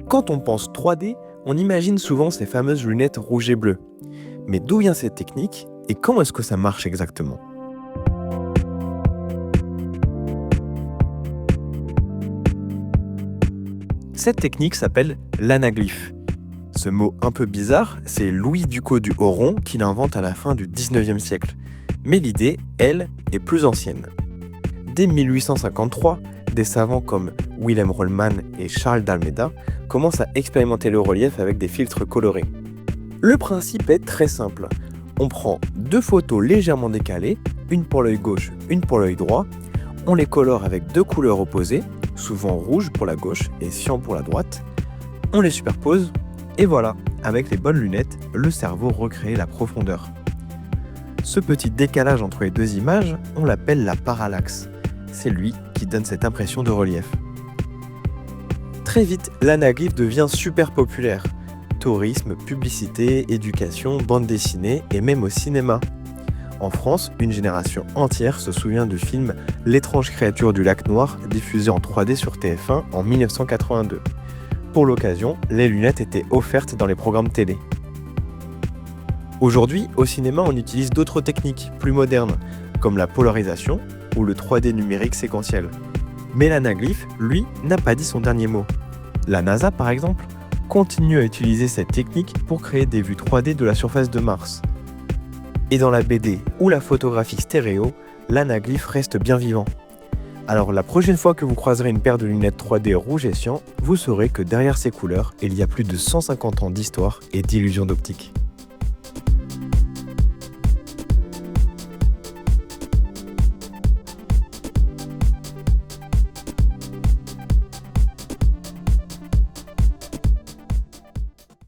Quand on pense 3D, on imagine souvent ces fameuses lunettes rouges et bleues. Mais d'où vient cette technique et comment est-ce que ça marche exactement? Cette technique s'appelle l'anaglyphe. Ce mot un peu bizarre, c'est Louis Ducos du Oron qui l'invente à la fin du 19e siècle. Mais l'idée, elle, est plus ancienne. Dès 1853, des savants comme Wilhelm Rollmann et Charles d'Almeida commencent à expérimenter le relief avec des filtres colorés. Le principe est très simple. On prend deux photos légèrement décalées, une pour l'œil gauche, une pour l'œil droit. On les colore avec deux couleurs opposées, souvent rouge pour la gauche et cyan pour la droite. On les superpose et voilà, avec les bonnes lunettes, le cerveau recrée la profondeur. Ce petit décalage entre les deux images, on l'appelle la parallaxe. C'est lui qui donne cette impression de relief. Très vite, l'anaglyphe devient super populaire. Tourisme, publicité, éducation, bande dessinée et même au cinéma. En France, une génération entière se souvient du film L'étrange créature du lac Noir, diffusé en 3D sur TF1 en 1982. Pour l'occasion, les lunettes étaient offertes dans les programmes télé. Aujourd'hui, au cinéma, on utilise d'autres techniques, plus modernes, comme la polarisation ou le 3D numérique séquentiel. Mais l'anaglyphe, lui, n'a pas dit son dernier mot. La NASA, par exemple, continue à utiliser cette technique pour créer des vues 3D de la surface de Mars. Et dans la BD ou la photographie stéréo, l'anaglyphe reste bien vivant. Alors la prochaine fois que vous croiserez une paire de lunettes 3D rouge et cyan, vous saurez que derrière ces couleurs, il y a plus de 150 ans d'histoire et d'illusions d'optique.